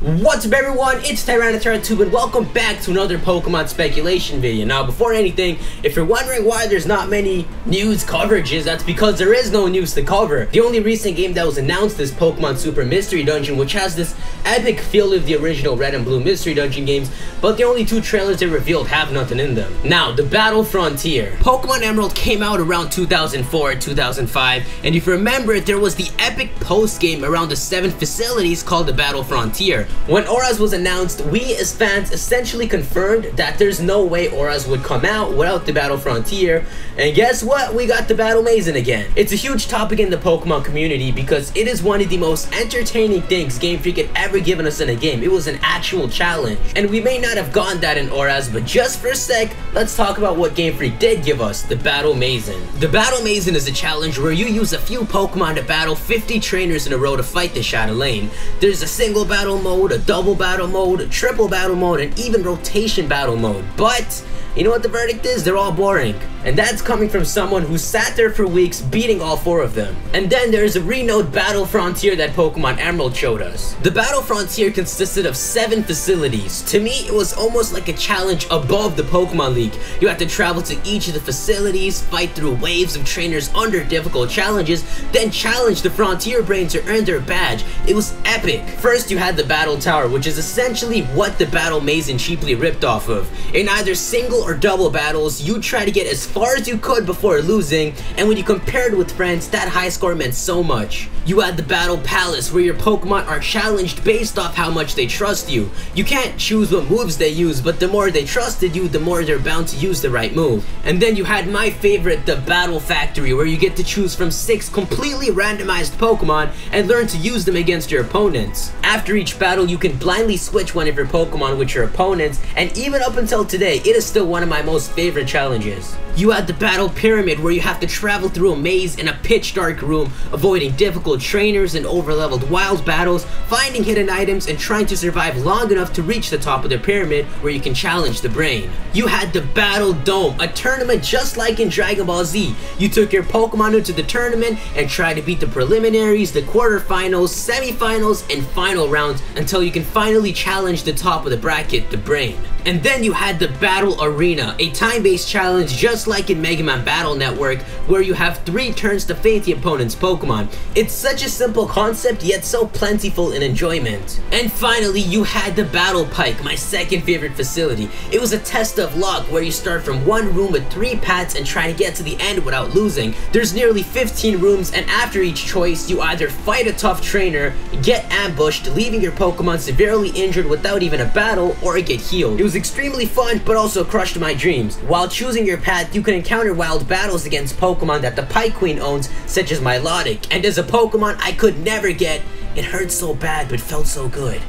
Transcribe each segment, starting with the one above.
What's up everyone, it's Tyranitar2 and welcome back to another Pokemon speculation video. Now before anything, if you're wondering why there's not many news coverages, that's because there is no news to cover. The only recent game that was announced is Pokemon Super Mystery Dungeon, which has this epic feel of the original Red and Blue Mystery Dungeon games, but the only two trailers they revealed have nothing in them. Now, the Battle Frontier. Pokemon Emerald came out around 2004 or 2005, and if you remember, there was the epic post-game around the 7 facilities called the Battle Frontier. When Auras was announced, we as fans essentially confirmed that there's no way Auras would come out without the Battle Frontier, and guess what? We got the Battle Mazen again. It's a huge topic in the Pokemon community because it is one of the most entertaining things Game Freak had ever given us in a game. It was an actual challenge, and we may not have gotten that in Auras, but just for a sec, let's talk about what Game Freak did give us, the Battle Mazen. The Battle Mazen is a challenge where you use a few Pokemon to battle 50 trainers in a row to fight the Shadow Lane. There's a single battle mode, a double battle mode, a triple battle mode, and even rotation battle mode. But you know what the verdict is? They're all boring. And that's coming from someone who sat there for weeks beating all 4 of them. And then there's a renowned Battle Frontier that Pokemon Emerald showed us. The Battle Frontier consisted of 7 facilities. To me, it was almost like a challenge above the Pokemon League. You had to travel to each of the facilities, fight through waves of trainers under difficult challenges, then challenge the Frontier Brain to earn their badge. It was epic. First, you had the Battle Tower, which is essentially what the Battle Mazen cheaply ripped off of. In either single or double battles, you try to get as far as you could before losing, and when you compared with friends, that high score meant so much. You had the Battle Palace, where your Pokemon are challenged based off how much they trust you. You can't choose what moves they use, but the more they trusted you, the more they're bound to use the right move. And then you had my favorite, the Battle Factory, where you get to choose from 6 completely randomized Pokemon and learn to use them against your opponents. After each battle, you can blindly switch one of your Pokemon with your opponents, and even up until today, it is still one of my most favorite challenges. You had the Battle Pyramid, where you have to travel through a maze in a pitch dark room, avoiding difficult trainers and overleveled wild battles, finding hidden items, and trying to survive long enough to reach the top of the pyramid where you can challenge the brain. You had the Battle Dome, a tournament just like in Dragon Ball Z. You took your Pokemon into the tournament and tried to beat the preliminaries, the quarterfinals, semifinals, and final rounds until you can finally challenge the top of the bracket, the brain. And then you had the Battle Arena, a time-based challenge just like in Mega Man Battle Network, where you have 3 turns to fade the opponent's Pokemon. It's such a simple concept, yet so plentiful in enjoyment. And finally, you had the Battle Pike, my second favorite facility. It was a test of luck, where you start from one room with 3 paths and try to get to the end without losing. There's nearly 15 rooms, and after each choice, you either fight a tough trainer, get ambushed, leaving your Pokemon severely injured without even a battle, or get healed. It was extremely fun, but also crushed my dreams. While choosing your path, you can encounter wild battles against Pokemon that the Pike Queen owns, such as Milotic, and as a Pokemon I could never get, it hurt so bad but felt so good.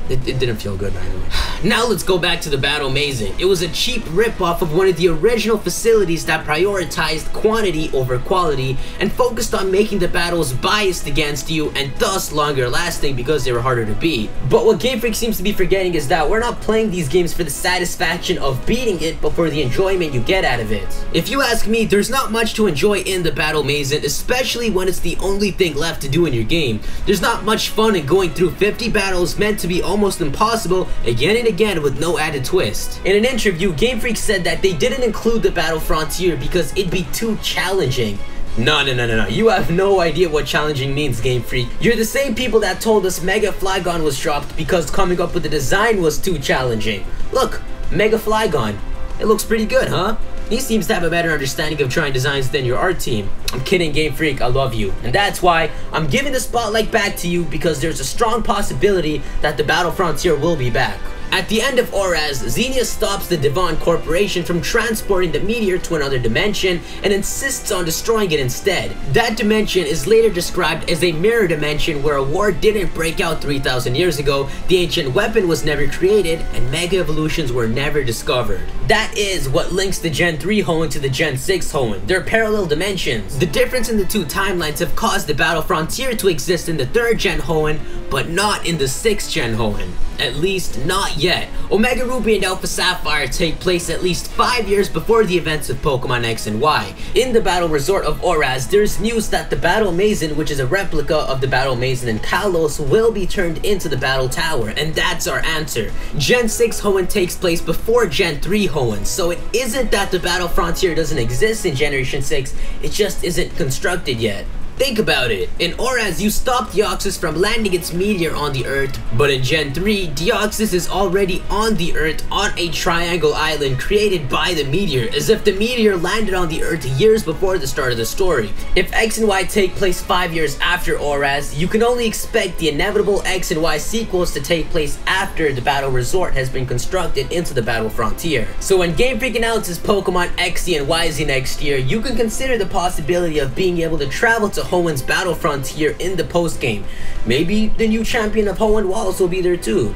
It didn't feel good, by the way. Now let's go back to the Battle Mazen. It was a cheap rip-off of one of the original facilities that prioritized quantity over quality and focused on making the battles biased against you and thus longer lasting because they were harder to beat. But what Game Freak seems to be forgetting is that we're not playing these games for the satisfaction of beating it, but for the enjoyment you get out of it. If you ask me, there's not much to enjoy in the Battle Mazen, especially when it's the only thing left to do in your game. There's not much fun in going through 50 battles meant to be almost impossible again and again with no added twist. In an interview, Game Freak said that they didn't include the Battle Frontier because it'd be too challenging. No. You have no idea what challenging means, Game Freak. You're the same people that told us Mega Flygon was dropped because coming up with the design was too challenging. Look, Mega Flygon. It looks pretty good, huh? He seems to have a better understanding of drawing designs than your art team. I'm kidding, Game Freak, I love you. And that's why I'm giving the spotlight back to you, because there's a strong possibility that the Battle Frontier will be back. At the end of Auras, Xenia stops the Devon Corporation from transporting the meteor to another dimension and insists on destroying it instead. That dimension is later described as a mirror dimension where a war didn't break out 3,000 years ago, the ancient weapon was never created, and Mega Evolutions were never discovered. That is what links the Gen 3 Hoenn to the Gen 6 Hoenn. They're parallel dimensions. The difference in the 2 timelines have caused the Battle Frontier to exist in the 3rd Gen Hoenn, but not in the 6th Gen Hoenn. At least, not yet. yet. Omega Ruby and Alpha Sapphire take place at least 5 years before the events of Pokemon X and Y. In the Battle Resort of Oraz, there's news that the Battle Mason, which is a replica of the Battle Mason in Kalos, will be turned into the Battle Tower, and that's our answer. Gen 6 Hoenn takes place before Gen 3 Hoenn, so it isn't that the Battle Frontier doesn't exist in Generation 6, it just isn't constructed yet. Think about it. In Oraz, you stopped Deoxys from landing its meteor on the Earth, but in Gen 3, Deoxys is already on the Earth on a triangle island created by the meteor, as if the meteor landed on the Earth years before the start of the story. If X and Y take place 5 years after Oraz, you can only expect the inevitable X and Y sequels to take place after the Battle Resort has been constructed into the Battle Frontier. So when Game Freak announces Pokemon XY and YZ next year, you can consider the possibility of being able to travel to Hoenn's Battle Frontier in the post-game. Maybe the new champion of Hoenn Walls will be there too.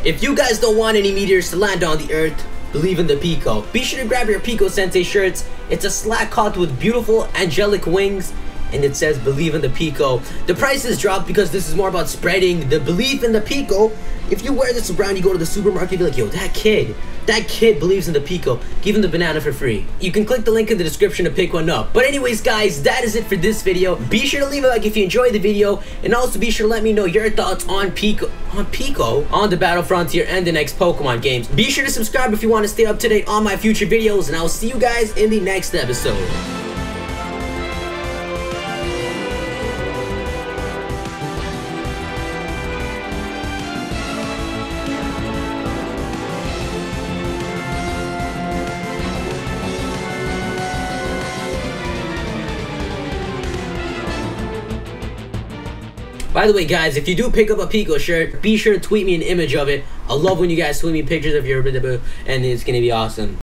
If you guys don't want any meteors to land on the Earth, believe in the Pico. Be sure to grab your Pico Sensei shirts. It's a slack cloth with beautiful angelic wings, and it says believe in the Pico. The prices dropped because this is more about spreading the belief in the Pico. If you wear this around, you go to the supermarket, you're like, yo, that kid believes in the Pico. Give him the banana for free. You can click the link in the description to pick one up. But anyways, guys, that is it for this video. Be sure to leave a like if you enjoyed the video, and also be sure to let me know your thoughts on Pico, on the Battle Frontier and the next Pokemon games. Be sure to subscribe if you want to stay up to date on my future videos, and I'll see you guys in the next episode. By the way, guys, if you do pick up a Pico shirt, be sure to tweet me an image of it. I love when you guys tweet me pictures of your and it's gonna be awesome.